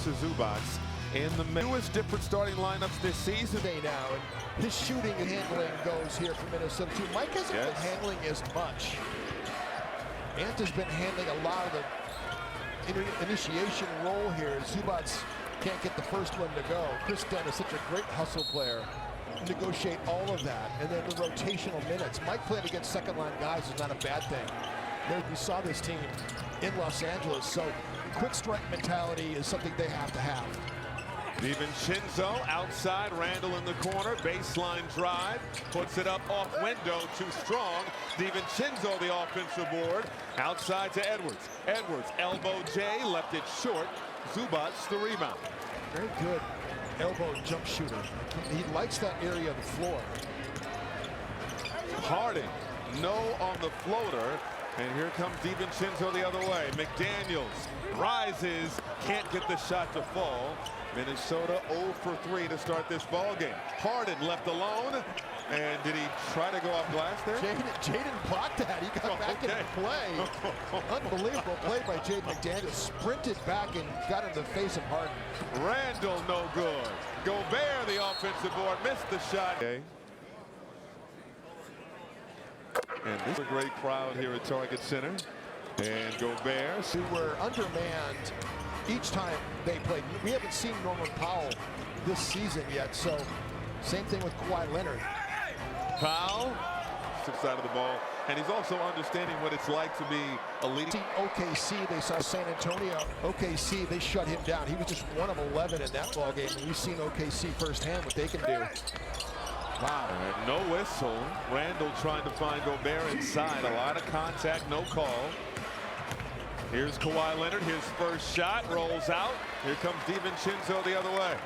Ivica Zubac in the newest different starting lineups this season. Now, and his shooting and handling goes here for Minnesota too. Mike hasn't been handling as much. Ant has been handling a lot of the initiation role here. Zubac can't get the first one to go. Chris Dunn is such a great hustle player. Negotiate all of that, and then the rotational minutes. Mike playing against second-line guys is not a bad thing. There, we saw this team in Los Angeles, so quick strike mentality is something they have to have. DiVincenzo outside, Randall in the corner, baseline drive, puts it up off window, too strong. DiVincenzo the offensive board, outside to Edwards. Edwards, elbow J, left it short. Zubac the rebound. Very good elbow jump shooter. He likes that area of the floor. Harding, no on the floater. And here comes DiVincenzo the other way. McDaniels rises, can't get the shot to fall. Minnesota 0 for 3 to start this ball game. Harden left alone. And did he try to go off glass there? Jaden blocked that. He got back into play. Unbelievable play by Jaden McDaniels. Sprinted back and got in the face of Harden. Randall no good. Gobert the offensive board missed the shot. And this is a great crowd here at Target Center. And Gobert. Who were undermanned each time they played. We haven't seen Norman Powell this season yet, so same thing with Kawhi Leonard. Powell, six side of the ball, and he's also understanding what it's like to be a leading. OKC, they saw San Antonio. OKC, they shut him down. He was just 1 of 11 in that ball game, and we've seen OKC firsthand what they can do. Wow. And no whistle. Randall trying to find Gobert inside. A lot of contact, no call. Here's Kawhi Leonard, his first shot, rolls out. Here comes DiVincenzo the other way.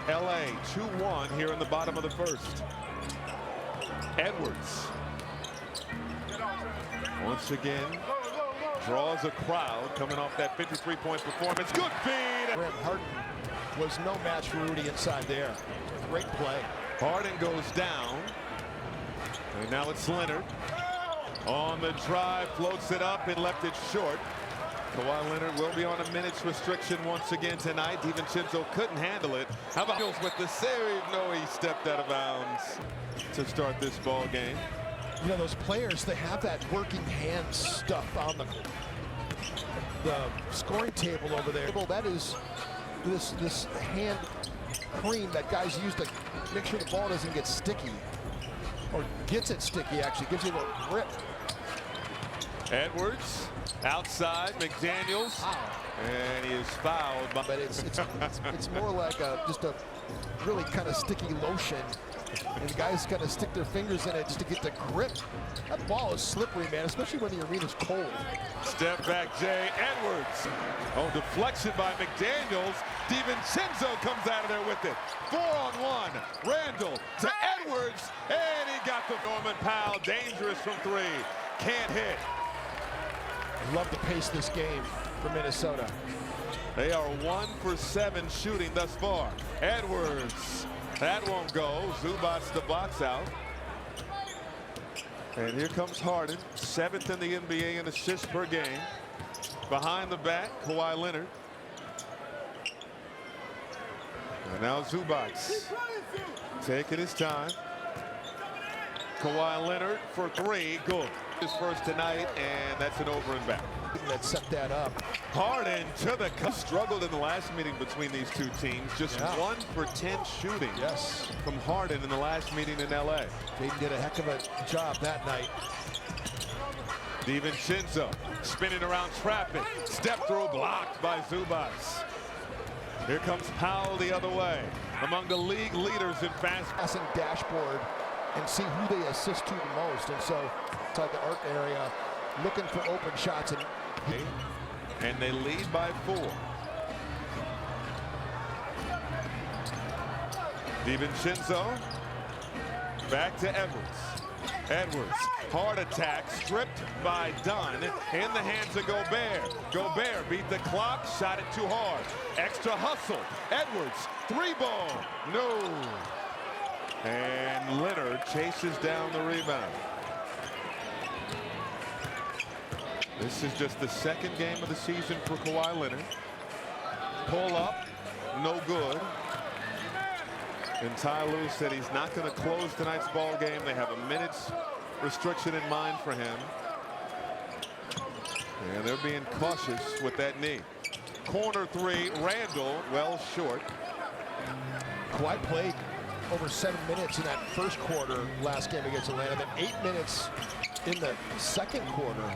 LA 2-1 here in the bottom of the first. Edwards. Once again, draws a crowd coming off that 53-point performance. Good feed. Harden was no match for Rudy inside there. Great play. Harden goes down. And now it's Leonard. On the drive, floats it up and left it short. Kawhi Leonard will be on a minutes restriction once again tonight. DiVincenzo couldn't handle it. How about Hills with the save? No, he stepped out of bounds to start this ball game. You know, those players, they have that working hand stuff on the scoring table over there. Well, that is this hand cream that guys use to make sure the ball doesn't get sticky, or gets it sticky, actually gives you a grip. Edwards outside, McDaniels, and he is fouled. But it's more like just a really kind of sticky lotion, and the guys kind of stick their fingers in it just to get the grip. That ball is slippery, man, especially when the arena's cold. Step back, Jay. Edwards. Oh, deflection by McDaniels. DiVincenzo comes out of there with it. 4-on-1. Randall to Edwards, and he got the Norman Powell. Dangerous from 3. Can't hit. Love to pace this game for Minnesota. They are 1 for 7 shooting thus far. Edwards, that won't go. Zubac the box out. And here comes Harden, 7th in the NBA in assists per game. Behind the back, Kawhi Leonard. And now Zubac taking his time. Kawhi Leonard for 3, good. His first tonight, and that's an over and back. That set that up. Harden to the cup. Struggled in the last meeting between these two teams. Just 1 for 10 shooting from Harden in the last meeting in LA. Jaden did a heck of a job that night. DiVincenzo spinning around traffic. Step through blocked by Zubac. Here comes Powell the other way. Among the league leaders in fast passing dashboard and see who they assist to the most. And so inside the arc area, looking for open shots. And they lead by 4. DiVincenzo back to Edwards. Edwards, hard attack, stripped by Dunn. In the hands of Gobert. Gobert beat the clock, shot it too hard. Extra hustle. Edwards, 3-ball. No. And Leonard chases down the rebound. This is just the 2nd game of the season for Kawhi Leonard. Pull up, no good. And Ty Lue said he's not going to close tonight's ball game. They have a minute's restriction in mind for him. And they're being cautious with that knee. Corner three, Randall, well short. Kawhi played over 7 minutes in that first quarter last game against Atlanta, then 8 minutes in the second quarter.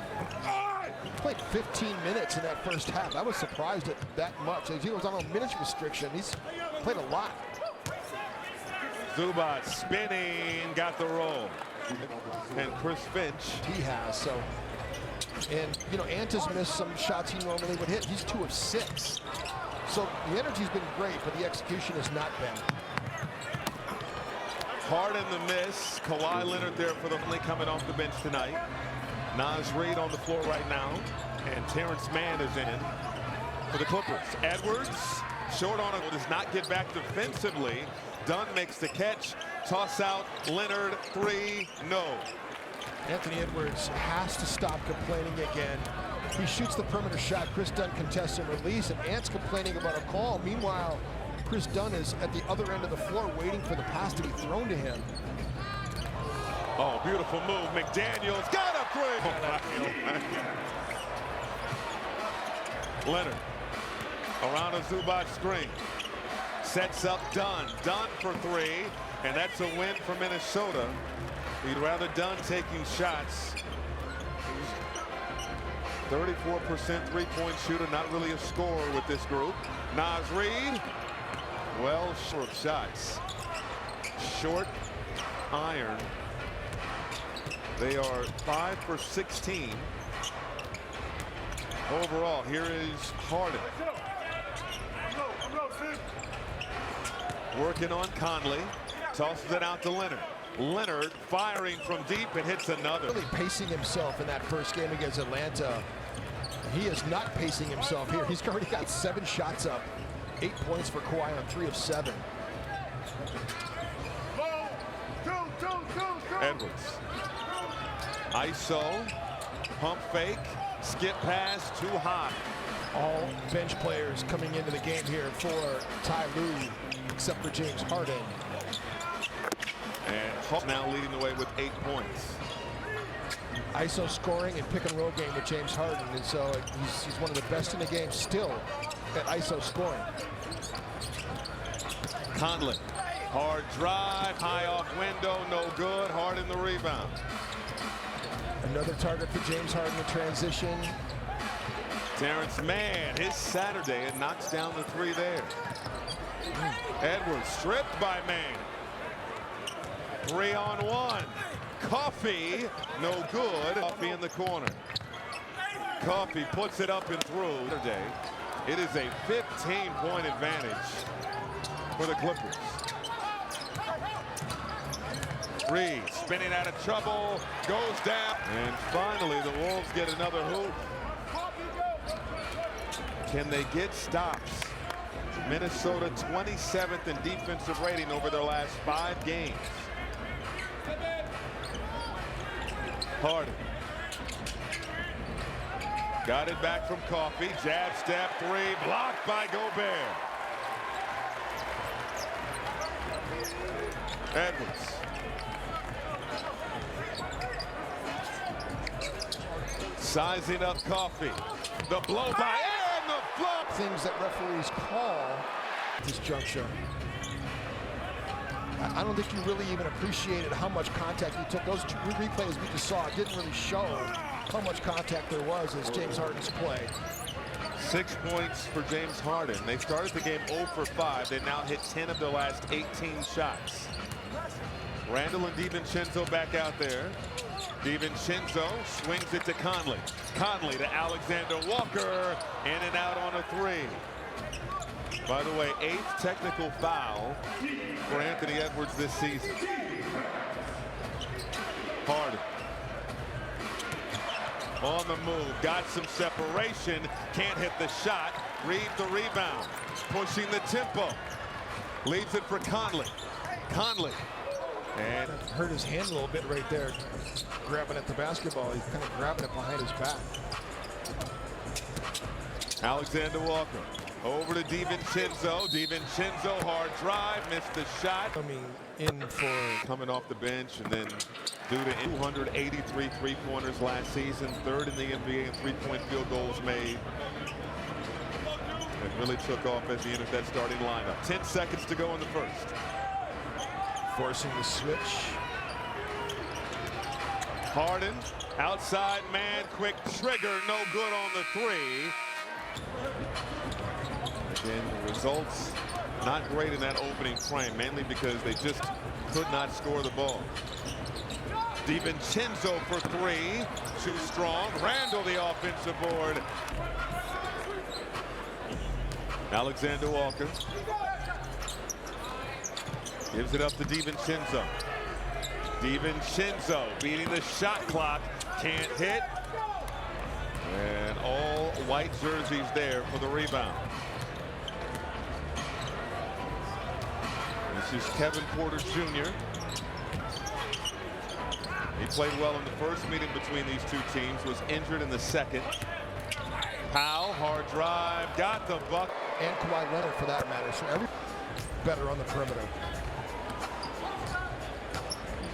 He played 15 minutes in that first half. I was surprised at that much. As he was on a minutes restriction, he's played a lot. Zubac spinning, got the roll. And Chris Finch. He has, so. And, you know, Ant has missed some shots he normally would hit. He's 2 of 6. So the energy's been great, but the execution has not been. Harden the miss. Kawhi Leonard there for the play coming off the bench tonight. Naz Reid on the floor right now. And Terrence Mann is in for the Clippers. Edwards, short on it, does not get back defensively. Dunn makes the catch. Toss out Leonard, 3, no. Anthony Edwards has to stop complaining again. He shoots the perimeter shot. Chris Dunn contests and release, and Ant's complaining about a call. Meanwhile, Chris Dunn is at the other end of the floor waiting for the pass to be thrown to him. Oh, beautiful move. McDaniels got a 3. Leonard around a Zubac screen. Sets up Dunn. Dunn for 3, and that's a win for Minnesota. He'd rather Dunn taking shots. 34% three-point shooter, not really a scorer with this group. Naz Reid, well short shots. Short iron. They are 5 for 16. Overall, here is Harden. Working on Conley. Tosses it out to Leonard. Leonard firing from deep and hits another. Really pacing himself in that first game against Atlanta. He is not pacing himself here. He's already got 7 shots up. 8 points for Kawhi on 3 of 7. Edwards. ISO. Pump fake. Skip pass too high. All bench players coming into the game here for Ty Lue, except for James Harden. And Hawk now leading the way with 8 points. ISO scoring and pick and roll game with James Harden, and so he's one of the best in the game still at ISO scoring. Conley, hard drive, high off window, no good. Harden the rebound. Another target for James Harden in transition. Terrence Mann, his Saturday, and knocks down the 3 there. Edwards stripped by Mann. 3-on-1. Coffee, no good. Coffee in the corner. Coffee puts it up and through today. It is a 15-point advantage for the Clippers. Reid spinning out of trouble, goes down, and finally the Wolves get another hoop. Can they get stops? Minnesota 27th in defensive rating over their last 5 games. Harden. Got it back from Coffee. Jab step 3. Blocked by Gobert. Edwards. Sizing up Coffee. The blow by and the flop. Things that referees call at this juncture. I don't think you really even appreciated how much contact he took. Those 2 replays we just saw didn't really show how much contact there was as James Harden's play. 6 points for James Harden. They started the game 0 for 5. They now hit 10 of their last 18 shots. Randall and DiVincenzo back out there. DiVincenzo swings it to Conley. Conley to Alexander Walker. In and out on a 3. By the way, 8th technical foul for Anthony Edwards this season. Harden. On the move, got some separation, can't hit the shot. Reid the rebound, pushing the tempo. Leaves it for Conley. Conley. And hurt his hand a little bit right there, grabbing at the basketball. He's kind of grabbing it behind his back. Alexander Walker Over to DiVincenzo. DiVincenzo, hard drive, missed the shot. Coming in for Coming off the bench, and then due to 283 three-pointers last season, third in the NBA in three-point field goals made. It really took off as he entered that starting lineup. 10 seconds to go in the first. forcing the switch. Harden, outside man, quick trigger, no good on the three. Again, the results not great in that opening frame, mainly because they just could not score the ball. DiVincenzo for three, too strong. Randall the offensive board. Alexander Walker gives it up to DiVincenzo. DiVincenzo beating the shot clock, can't hit. And all white jerseys there for the rebound. This is Kevin Porter Jr. He played well in the first meeting between these two teams, was injured in the second. Powell, hard drive, got the buck. And Kawhi Leonard for that matter, so every better on the perimeter.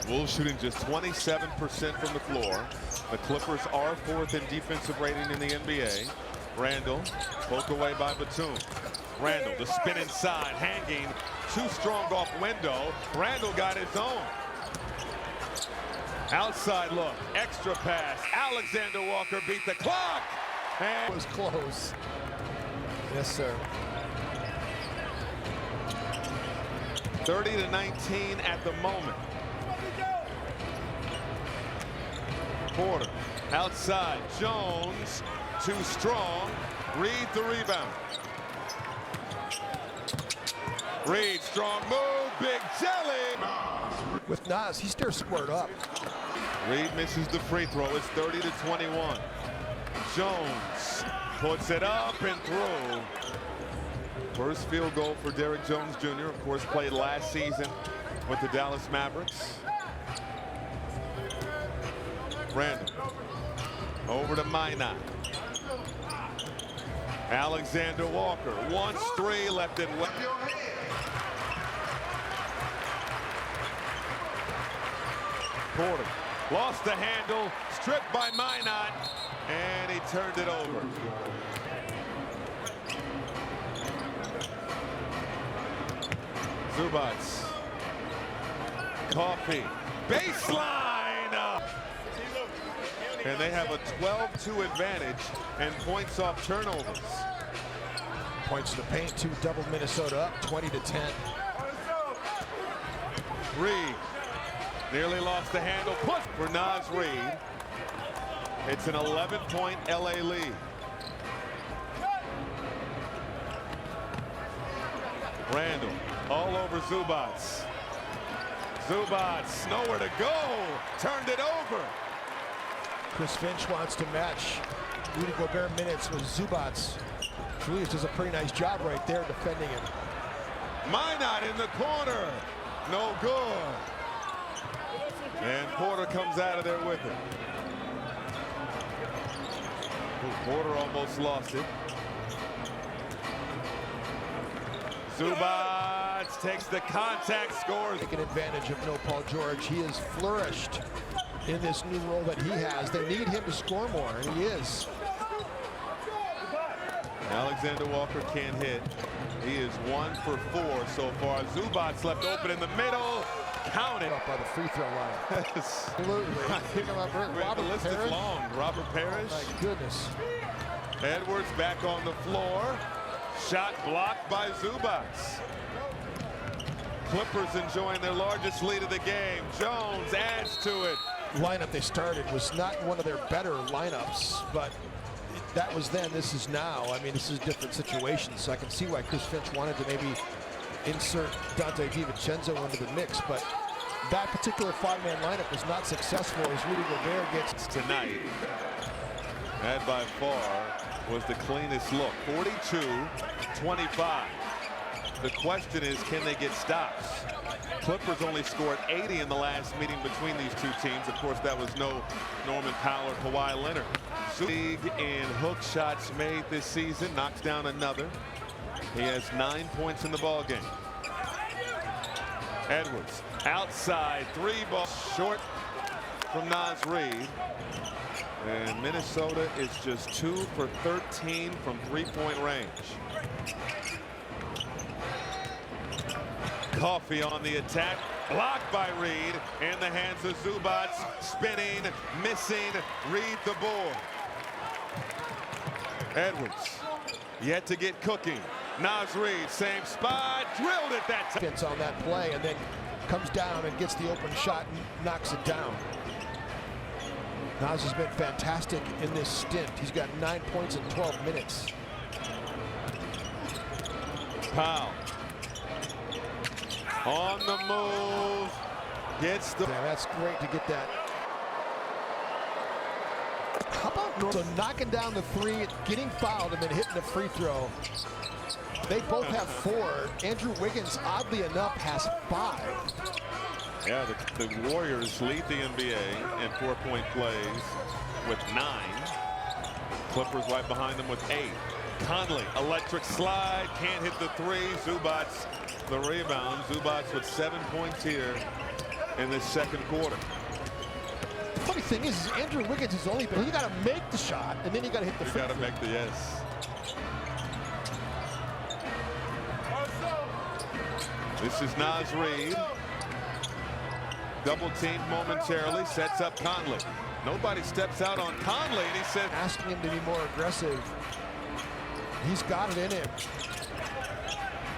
Wolves shooting just 27% from the floor. The Clippers are fourth in defensive rating in the NBA. Randall, poked away by Batum. Randall, the spin inside, hanging, too strong off window. Randall got his own. Outside look, extra pass. Alexander Walker beat the clock. And it was close. Yes, sir. 30-19 at the moment. Porter outside. Jones too strong. Reed the rebound. Reed, strong move, big jelly. With Nas, he's still squared up. Reed misses the free throw. It's 30-21. Jones puts it up and through. First field goal for Derrick Jones Jr. Of course, played last season with the Dallas Mavericks. Randall over to Minot. Alexander Walker wants three, left it wet. Porter lost the handle, stripped by Minot, and he turned it over. Zubats. Coffee. Baseline! And they have a 12-2 advantage and points off turnovers. Points to the paint, two double Minnesota up, 20-10. Reed nearly lost the handle. Put for Naz Reid. It's an 11-point LA lead. Randall all over Zubats. Zubats nowhere to go. Turned it over. Chris Finch wants to match Rudy Gobert minutes with Zubats. Julius does a pretty nice job right there defending him. Minot in the corner. No good. And Porter comes out of there with it. Porter almost lost it. Zubats takes the contact, scores. Taking advantage of no Paul George. He has flourished in this new role that he has. They need him to score more, and he is. Alexander Walker can't hit. He is 1 for 4 so far. Zubats left open in the middle. Counted. Up by the free throw line. Absolutely. The list is long. Robert Parrish. My goodness. Edwards back on the floor. Shot blocked by Zubats. Clippers enjoying their largest lead of the game. Jones adds to it. Lineup they started was not one of their better lineups, but that was then, this is now. I mean, this is a different situation, so I can see why Chris Finch wanted to maybe insert Dante DiVincenzo into the mix, but that particular five-man lineup was not successful as Rudy Gobert gets tonight. That by far was the cleanest look. 42-25. The question is, can they get stops? Clippers only scored 80 in the last meeting between these two teams. Of course, that was no Norman Powell or Kawhi Leonard. League in hook shots made this season, knocks down another. He has 9 points in the ball game. Edwards outside, 3 ball short from Naz Reid. And Minnesota is just 2 for 13 from 3-point range. Coffee on the attack, blocked by Reid, in the hands of Zubac, spinning, missing, Reid the board. Edwards yet to get cooking. Naz Reid, same spot, drilled it that time. Gets on that play and then comes down and gets the open shot and knocks it down. Naz has been fantastic in this stint. He's got 9 points in 12 minutes. Powell on the move, gets the. Yeah, that's great to get that. How about North knocking down the 3, getting fouled, and then hitting the free throw? They both have 4. Andrew Wiggins, oddly enough, has 5. Yeah, the Warriors lead the NBA in 4-point plays with 9. Clippers right behind them with 8. Conley, electric slide, can't hit the 3. Zubac, the rebound. Zubac with 7 points here in this second quarter. The funny thing is Andrew Wiggins is only, you got to make the shot, and then you got to hit the free throw. You got to make the yes. This is Naz Reid. Double teamed momentarily, sets up Conley. Nobody steps out on Conley, and he said, asking him to be more aggressive. He's got it in him.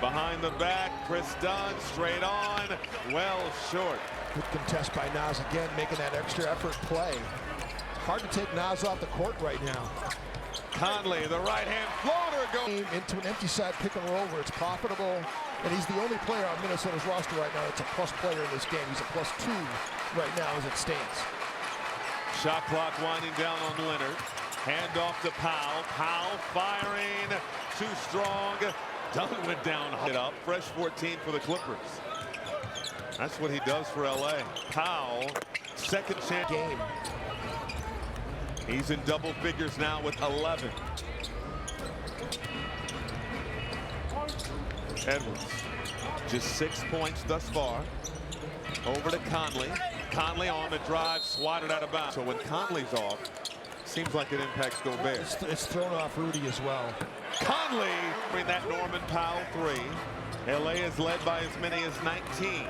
Behind the back, Chris Dunn, straight on, well short. Good contest by Naz again, making that extra effort play. Hard to take Naz off the court right now. Conley, the right-hand floater going into an empty side pick and roll where it's profitable. And he's the only player on Minnesota's roster right now that's a plus player in this game. He's a +2 right now as it stands. Shot clock winding down on Leonard. Hand off to Powell. Powell firing. Too strong. Dunn went down. Hit up. Fresh 14 for the Clippers. That's what he does for LA. Powell, second chance game. He's in double figures now with 11. Edwards, just 6 points thus far. Over to Conley. Conley on the drive, swatted out of bounds. So when Conley's off, seems like it impacts Gobert. It's thrown off Rudy as well. Conley bring that Norman Powell 3. LA is led by as many as 19.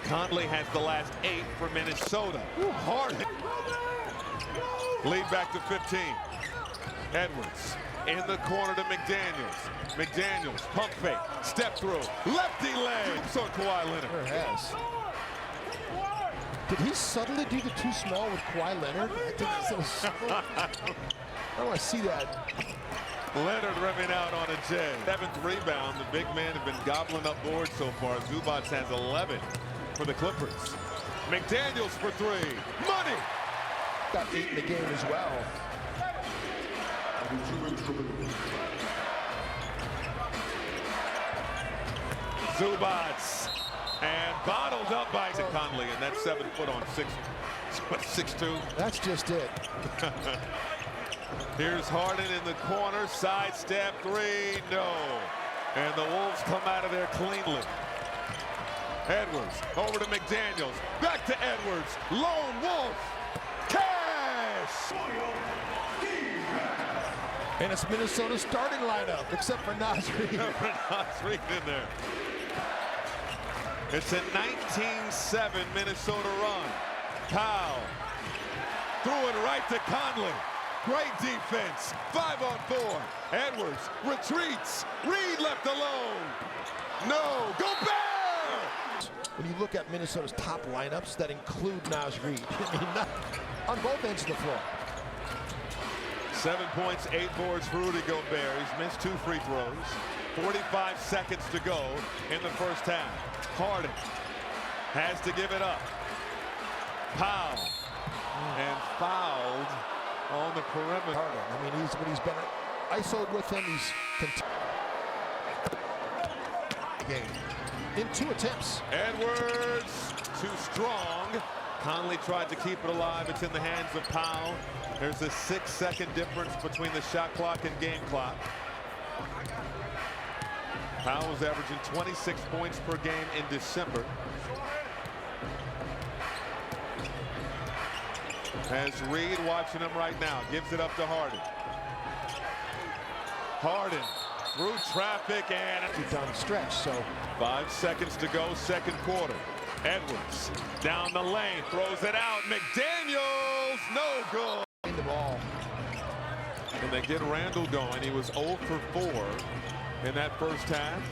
Conley has the last 8 for Minnesota. Ooh, hard hit. Lead back to 15. Edwards in the corner to McDaniels. McDaniels, pump fake, step through, lefty leg. So Kawhi Leonard. Sure has. Did he suddenly do the too small with Kawhi Leonard? I think it's so subtle. I want to see that. Leonard revving out on a J. 7th rebound. The big men have been gobbling up boards so far. Zubac has 11 for the Clippers. McDaniels for 3. Money! Got 8 in the game as well. Zubac and bottled up by Conley, and that's 7 foot on 6'2". That's just it. Here's Harden in the corner, sidestep 3, no. And the Wolves come out of there cleanly. Edwards over to McDaniels, back to Edwards, lone wolf, cash! And it's Minnesota's starting lineup, except for Naz Reid. Naz Reid in there. It's a 19-7 Minnesota run. Powell threw it right to Conley. Great defense. 5 on 4. Edwards retreats. Reid left alone. No. Gobert! When you look at Minnesota's top lineups that include Naz Reid, I mean, not on both ends of the floor. 7 points, 8 boards for Rudy Gobert. He's missed 2 free throws. 45 seconds to go in the first half. Harden has to give it up. Powell and fouled on the perimeter. Harden. I mean, when he's been ISO'd with him, he's game in 2 attempts. Edwards too strong. Conley tried to keep it alive. It's in the hands of Powell. There's a 6-second difference between the shot clock and game clock. Powell's averaging 26 points per game in December. As Reed watching him right now, gives it up to Harden. Harden through traffic and down the stretch. So 5 seconds to go, second quarter. Edwards down the lane, throws it out. McDaniels, no good. The ball. And they get Randall going. He was 0 for 4 in that first half.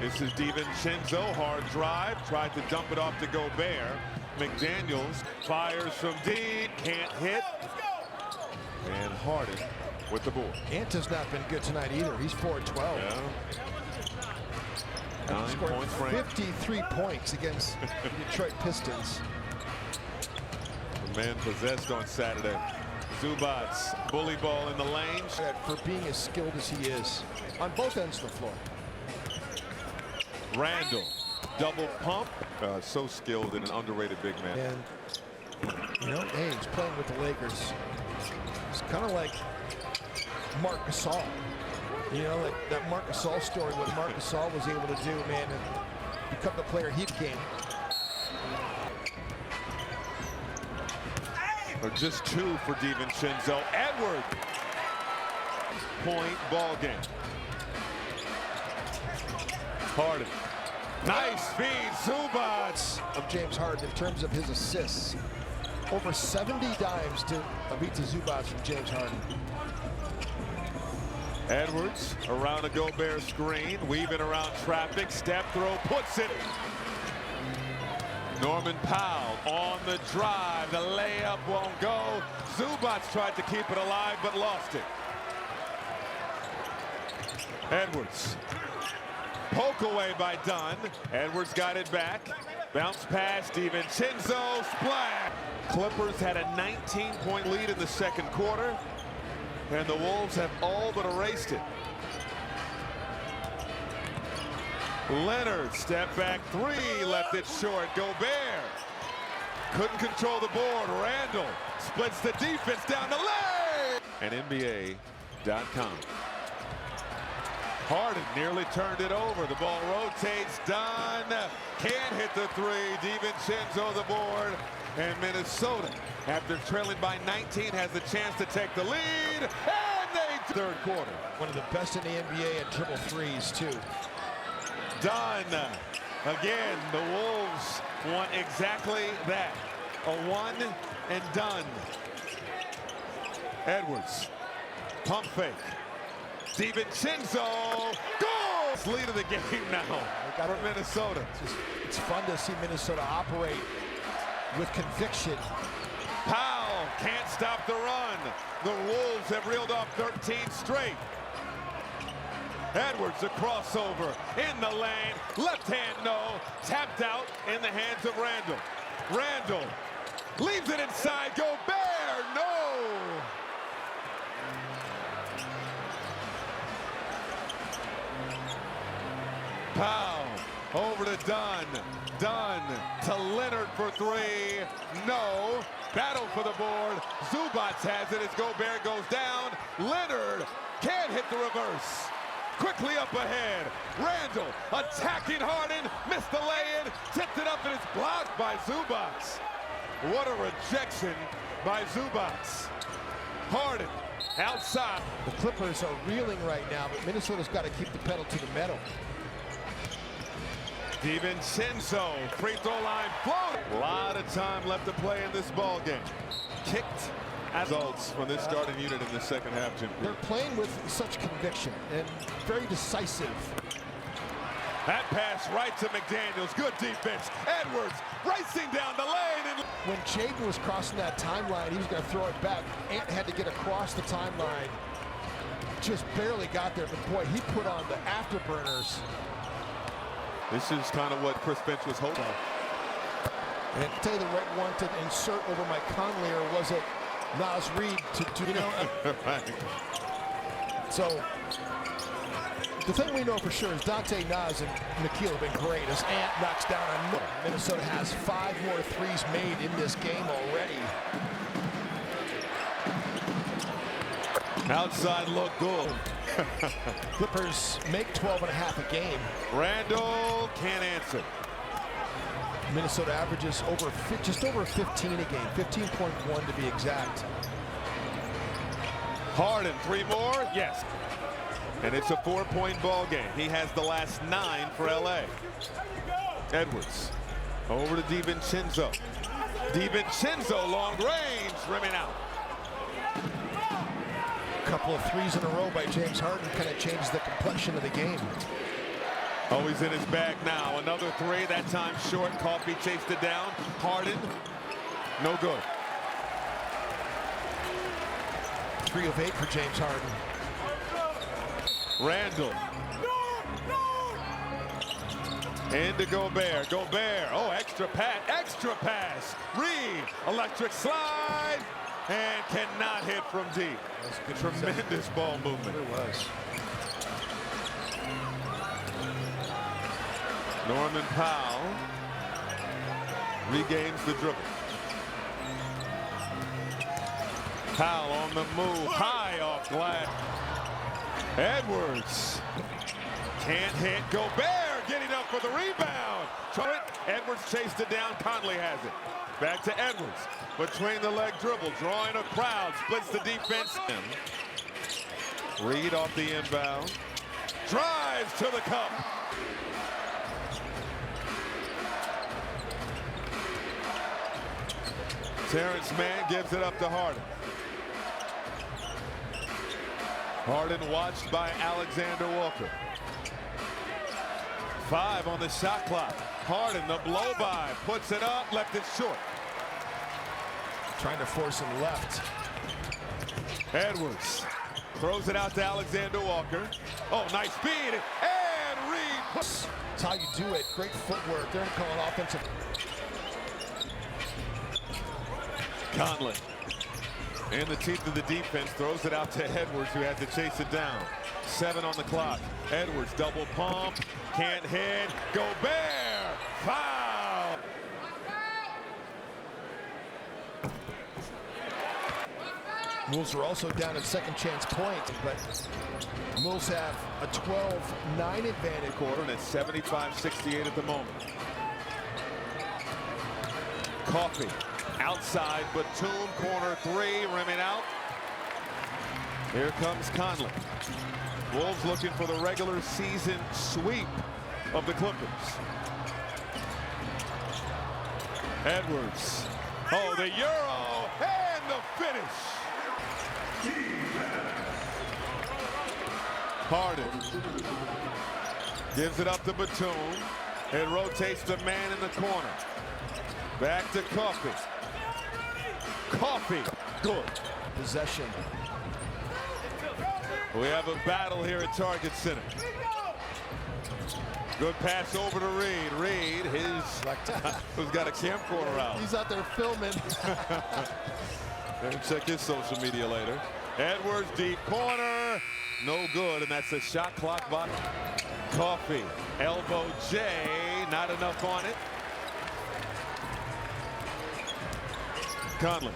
This is DiVincenzo, hard drive, tried to dump it off to Gobert. McDaniels fires from deep, can't hit. And Harden with the board. Anta's not been good tonight either. He's 4-12. Yeah. 9 points for 53 points against the Detroit Pistons. The man possessed on Saturday. Zubats, bully ball in the lane. For being as skilled as he is on both ends of the floor. Randall, double pump. So skilled and an underrated big man. And, you know, hey, he's playing with the Lakers. It's kind of like Marc Gasol. You know, that Marc Gasol story, what Marc Gasol was able to do, man, and become the player he became. Or just 2 for DiVincenzo. Edwards. Point ball game. Harden. Nice feed, Zubats. Of James Harden in terms of his assists. Over 70 dimes to Ivica Zubats from James Harden. Edwards around a Gobert screen, weaving around traffic, step throw, puts it. Norman Powell on the drive, the layup won't go. Zubats tried to keep it alive, but lost it. Edwards. Poke away by Dunn. Edwards got it back. Bounce pass, DiVincenzo, splash. Clippers had a 19-point lead in the second quarter, and the Wolves have all but erased it. Leonard, step back 3, left it short. Gobert couldn't control the board. Randall splits the defense down the lane. And NBA.com. Harden nearly turned it over. The ball rotates. Dunn can't hit the 3. DiVincenzo the board. And Minnesota, after trailing by 19, has the chance to take the lead. And they third quarter. One of the best in the NBA at dribble threes, too. Dunn. Again, the Wolves want exactly that. A one and done. Edwards. Pump fake. DiVincenzo. Goal! Lead of the game now for Minnesota. It's fun to see Minnesota operate with conviction. Powell can't stop the run. The Wolves have reeled off 13 straight. Edwards, a crossover in the lane. Left hand, no. Tapped out in the hands of Randall. Randall leaves it inside. Gobert, no. Powell over to Dunn. Dunn to Leonard for 3. No. Battle for the board. Zubats has it as Gobert goes down. Leonard can't hit the reverse. Quickly up ahead. Randall attacking Harden. Missed the lay-in. Tipped it up and it's blocked by Zubats. What a rejection by Zubats. Harden outside. The Clippers are reeling right now, but Minnesota's got to keep the pedal to the metal. DiVincenzo, free throw line floating. A lot of time left to play in this ball game. Kicked results from this starting unit in the second half, Jim. They're playing with such conviction and very decisive. That pass right to McDaniels. Good defense. Edwards racing down the lane. And when Jaden was crossing that timeline, he was going to throw it back. Ant had to get across the timeline. Just barely got there, but boy, he put on the afterburners. This is kind of what Chris Finch was hoping. And to tell you the right one to insert over Mike Conley, or was it Nas Reed to you know? Right. So The thing we know for sure is Dante Naz and Nikhil have been great as Ant knocks down on Miller. Minnesota has 5 more threes made in this game already. Outside look good. Clippers make 12.5 a game. Randall can't answer. Minnesota averages just over 15 a game, 15.1 to be exact. Harden, 3 more? Yes. And it's a 4-point ball game. He has the last 9 for LA. Edwards over to DiVincenzo. DiVincenzo, long range, rimming out. A couple of threes in a row by James Harden kind of changed the complexion of the game. Oh, he's in his bag now. Another 3, that time short. Coffee chased it down. Harden, no good. 3 of 8 for James Harden. Randall. Into Gobert. Gobert. Oh, extra pass. Reed. Electric slide. And cannot hit from deep. Tremendous ball movement. It was. Norman Powell regains the dribble. Powell on the move. High off glass. Edwards can't hit. Gobert getting up for the rebound. Edwards chased it down. Conley has it. Back to Edwards. Between the leg dribble. Drawing a crowd. Splits the defense. Reed off the inbound. Drives to the cup. Terrence Mann gives it up to Harden. Harden watched by Alexander Walker. 5 on the shot clock. Harden, the blow by, puts it up, left it short. Trying to force him left. Edwards throws it out to Alexander Walker. Oh, nice speed, and Reed. That's how you do it. Great footwork. They're calling offensive. Conley in the teeth of the defense, throws it out to Edwards, who had to chase it down. 7 on the clock. Edwards double pump, can't hit. Gobert, foul. Wolves are also down at second chance point, but Wolves have a 12-9 advantage. Quarter, and it's 75-68 at the moment. Coffee outside, Batum, corner 3, rimming out. Here comes Conley. Wolves looking for the regular season sweep of the Clippers. Edwards. Oh, the Euro and the finish. Harden gives it up to Batum. It rotates the man in the corner. Back to Coffee. Coffee, good. Possession. We have a battle here at Target Center. Good pass over to Reed. Reed, who's got a camcorder out. He's out there filming. Check his social media later. Edwards, deep corner. No good, and that's a shot clock by Coffee. Elbow J, not enough on it. Conley.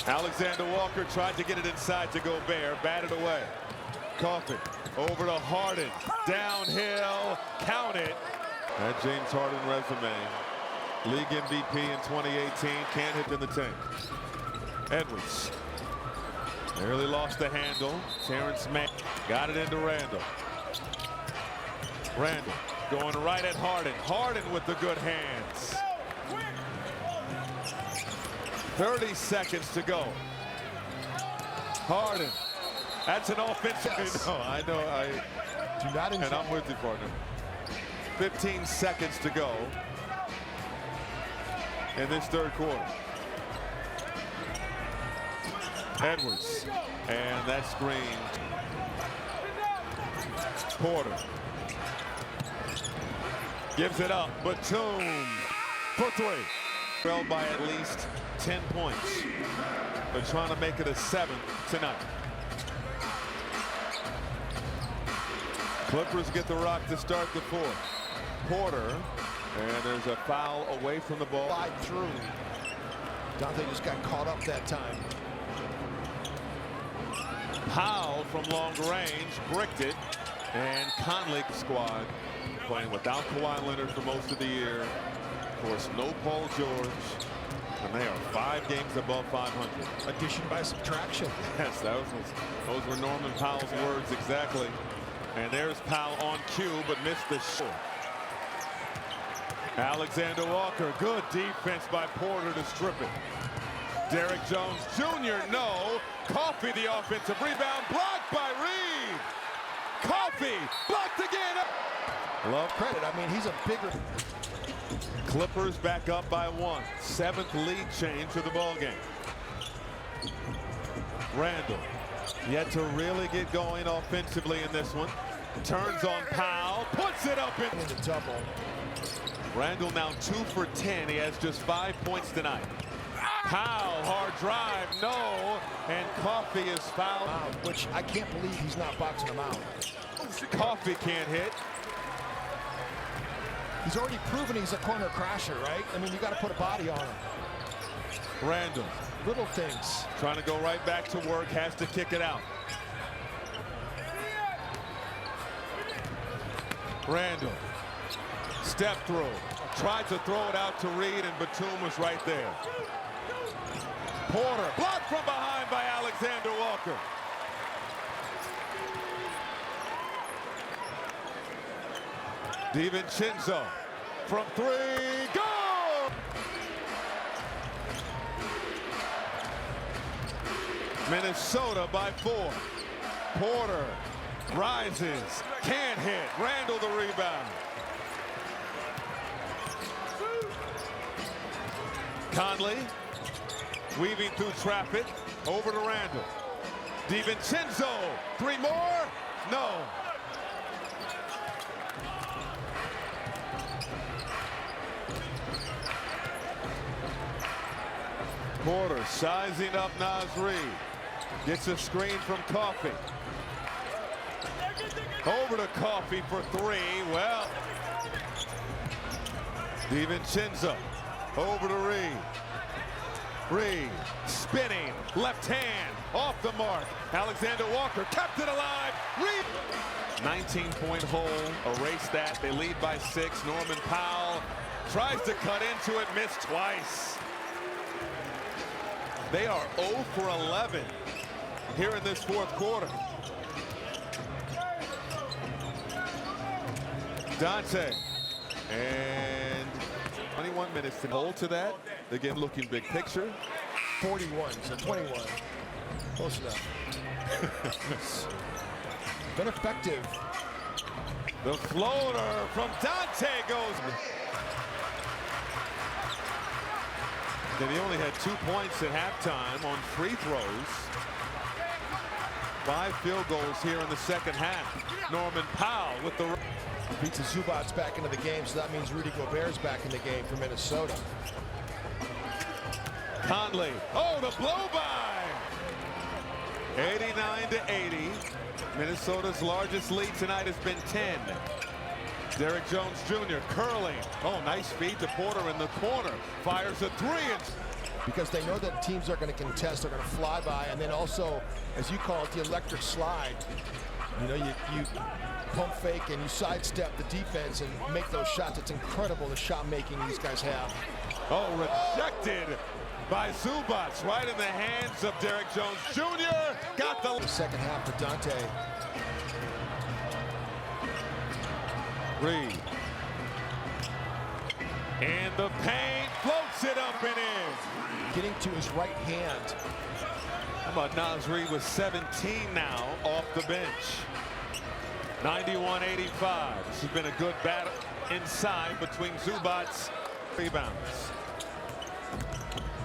Alexander Walker tried to get it inside to Gobert, batted away. Coffee over to Harden, downhill, count it. That James Harden resume. League MVP in 2018, can't hit in the tank. Edwards nearly lost the handle. Terrence Mann got it into Randall. Randall going right at Harden. Harden with the good hands. 30 seconds to go. Harden. That's an offensive. Yes. No, I know. Do not enjoy. And I'm with you, partner. 15 seconds to go in this third quarter. Edwards. And that screen. Porter. Gives it up. Batum for 3. Trailed by at least 10 points. They're trying to make it a 7 tonight. Clippers get the rock to start the fourth. Porter, and there's a foul away from the ball. Slide through. Dante just got caught up that time. Powell from long range bricked it, and Conley squad playing without Kawhi Leonard for most of the year. Of course, no Paul George, and they are 5 games above 500. Addition by subtraction. Yes, those were Norman Powell's words exactly. And there's Powell on cue, but missed the shot. Alexander Walker, good defense by Porter to strip it. Derrick Jones Jr., no. Coffey, the offensive rebound, blocked by Reed. Coffey, blocked again. Love credit. I mean, he's a bigger. Clippers back up by 1. 7th lead change of the ball game. Randall, yet to really get going offensively in this one. Turns on Powell, puts it up in the double. Randall now 2 for 10. He has just 5 points tonight. Powell, hard drive, no, and Coffey is fouled. Which I can't believe he's not boxing him out. Coffey can't hit. He's already proven he's a corner crasher, right? I mean, you got to put a body on him. Randall, little things. Trying to go right back to work, has to kick it out. Randall, step through, tried to throw it out to Reed, and Batum was right there. Porter, blocked from behind by Alexander Walker. DiVincenzo from 3, go! Minnesota by 4. Porter rises, can't hit. Randall the rebound. Conley weaving through traffic, over to Randall. DiVincenzo, 3 more? No. Porter sizing up Nasri. Gets a screen from Coffey. Over to Coffey for 3. Well, DiVincenzo over to Reed. Reed spinning, left hand, off the mark. Alexander Walker kept it alive. Reed. 19-point hole, erase that. They lead by 6. Norman Powell tries to cut into it, missed twice. They are 0 for 11 here in this fourth quarter. Dante, and 21 minutes to hold to that. Again, looking big picture. 41, so 21. Close enough. Been effective. The floater from Dante goes. Then he only had 2 points at halftime on free throws. 5 field goals here in the second half. Norman Powell with the. Pizza Zubac's back into the game, so that means Rudy Gobert's back in the game for Minnesota. Conley, oh, the blow by. 89-80. Minnesota's largest lead tonight has been 10. Derrick Jones Jr. curling. Oh, nice feed to Porter in the corner. Fires a 3. Because they know that teams are going to contest, they're going to fly by, and then also, as you call it, the electric slide. You know, you pump fake and you sidestep the defense and make those shots. It's incredible the shot making these guys have. Oh, rejected by Zubac, right in the hands of Derrick Jones Jr. Got the second half for Dante. Reed. And the paint floats it up and in. Getting to his right hand. How about Nasri with 17 now off the bench. 91-85. This has been a good battle inside between Zubac's rebounds.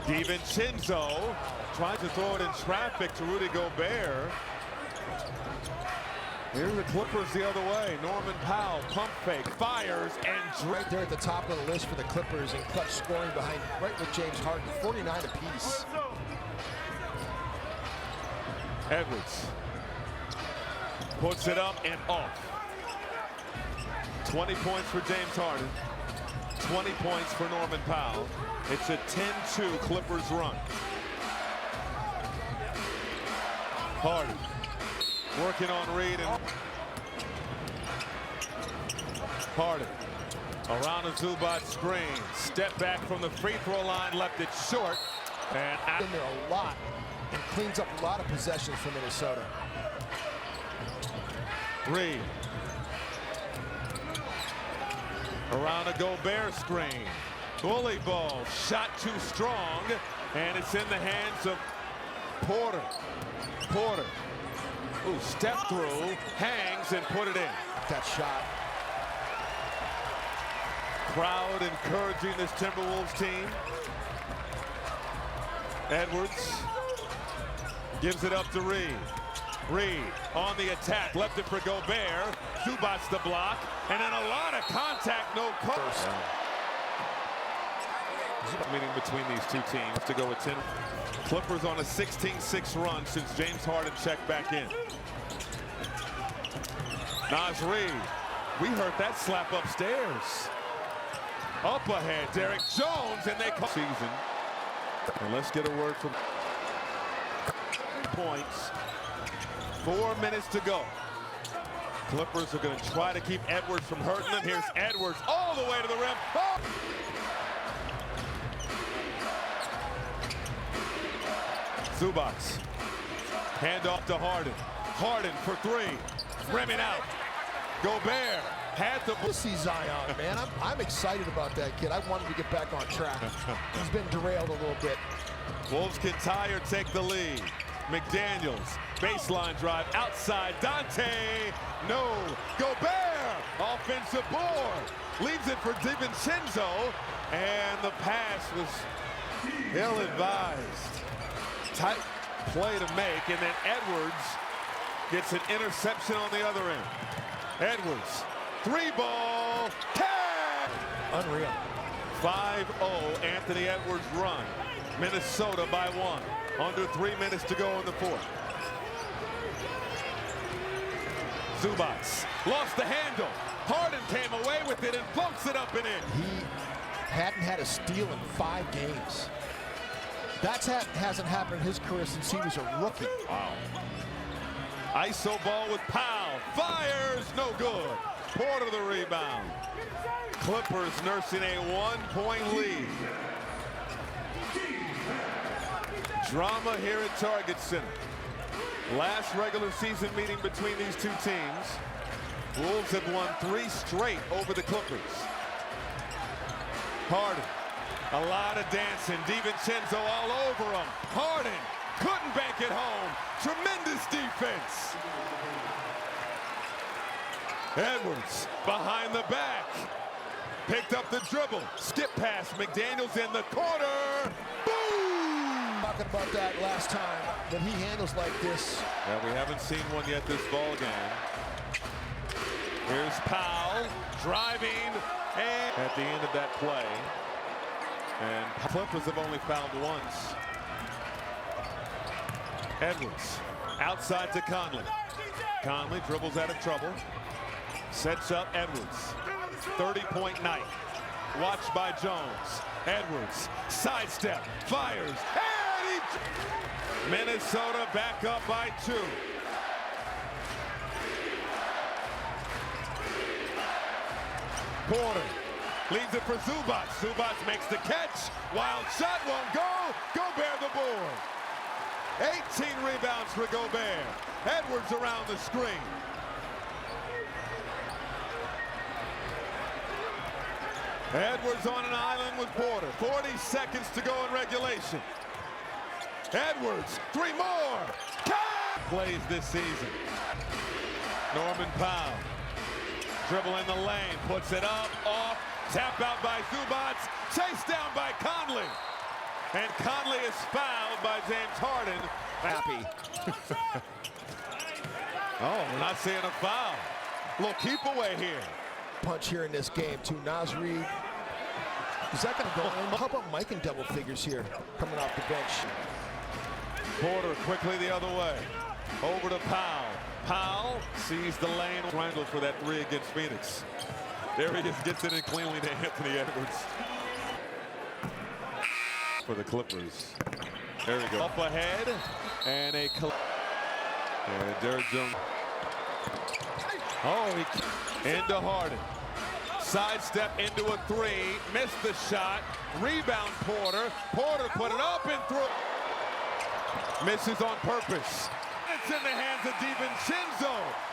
DiVincenzo tries to throw it in traffic to Rudy Gobert. Here are the Clippers the other way. Norman Powell, pump fake, fires, and right there at the top of the list for the Clippers and clutch scoring behind, right with James Harden, 49 apiece. Edwards puts it up and off. 20 points for James Harden. 20 points for Norman Powell. It's a 10-2 Clippers run. Harden working on Reed and Harden around a Zubac screen. Step back from the free throw line, left it short. And in there a lot and cleans up a lot of possessions for Minnesota. Reed around a Gobert screen. Bully ball, shot too strong, and it's in the hands of Porter. Porter, ooh, step through, hangs and put it in. That shot. Crowd encouraging this Timberwolves team. Edwards gives it up to Reed. Reed on the attack, left it for Gobert. Zubac the block, and then a lot of contact, no call. Meeting between these two teams to go with 10. Clippers on a 16-6 run since James Harden checked back in. Naz Reid, we heard that slap upstairs. Up ahead, Derek Jones, and they call season. And let's get a word from points. 4 minutes to go. Clippers are going to try to keep Edwards from hurting them. Here's Edwards all the way to the rim. Oh! Zubac. Handoff to Harden. Harden for three. Rimming out. Gobert had the... I see Zion, man. I'm excited about that kid. I want him to get back on track. He's been derailed a little bit. Wolves can tie or take the lead. McDaniels, baseline drive, outside, Dante, no, Gobert, offensive board, leaves it for DiVincenzo, and the pass was ill-advised. Tight play to make, and then Edwards gets an interception on the other end. Edwards, three ball, catch! Unreal. 5-0 Anthony Edwards run. Minnesota by 1. Under 3 minutes to go in the fourth. Zubac lost the handle. Harden came away with it and floats it up and in. He hadn't had a steal in 5 games. That hasn't happened in his career since he was a rookie. Wow. ISO ball with Powell. Fires, no good. Porter the rebound. Clippers nursing a 1-point lead. Drama here at Target Center. Last regular season meeting between these two teams. Wolves have won 3 straight over the Clippers. Harden, a lot of dancing. DiVincenzo all over him. Harden couldn't bank it home. Tremendous defense. Edwards behind the back. Picked up the dribble. Skip pass. McDaniels in the corner. Boom! Talking about that last time, that he handles like this. Yeah, we haven't seen one yet this ball game. Here's Powell driving, and at the end of that play, and Clippers have only fouled once. Edwards outside to Conley. Conley dribbles out of trouble, sets up Edwards. 30-point night. Watched by Jones. Edwards sidestep, fires, and Minnesota back up by 2. Porter leaves it for Zubac. Zubac makes the catch. Wild shot won't go. Gobert the board. 18 rebounds for Gobert. Edwards around the screen. Edwards on an island with Porter. 40 seconds to go in regulation. Edwards, 3 more. Plays this season. Norman Powell. Dribble in the lane, puts it up, off, tap out by Zubac, chased down by Conley. And Conley is fouled by James Harden. Happy. Oh, we're not seeing a foul. Little keep away here. Punch here in this game too. Naz Reid. Is that going to go in? How about Mike in double figures here, coming off the bench? Porter quickly the other way. Over to Powell. Powell sees the lane. Triangle for that 3 against Phoenix. There he is, gets it in cleanly to Anthony Edwards. For the Clippers. There we go. Up ahead, and and Derrick Jones. Oh, into Harden. Sidestep into a three, missed the shot. Rebound Porter. Porter put it up and through. Misses on purpose. It's in the hands of DiVincenzo.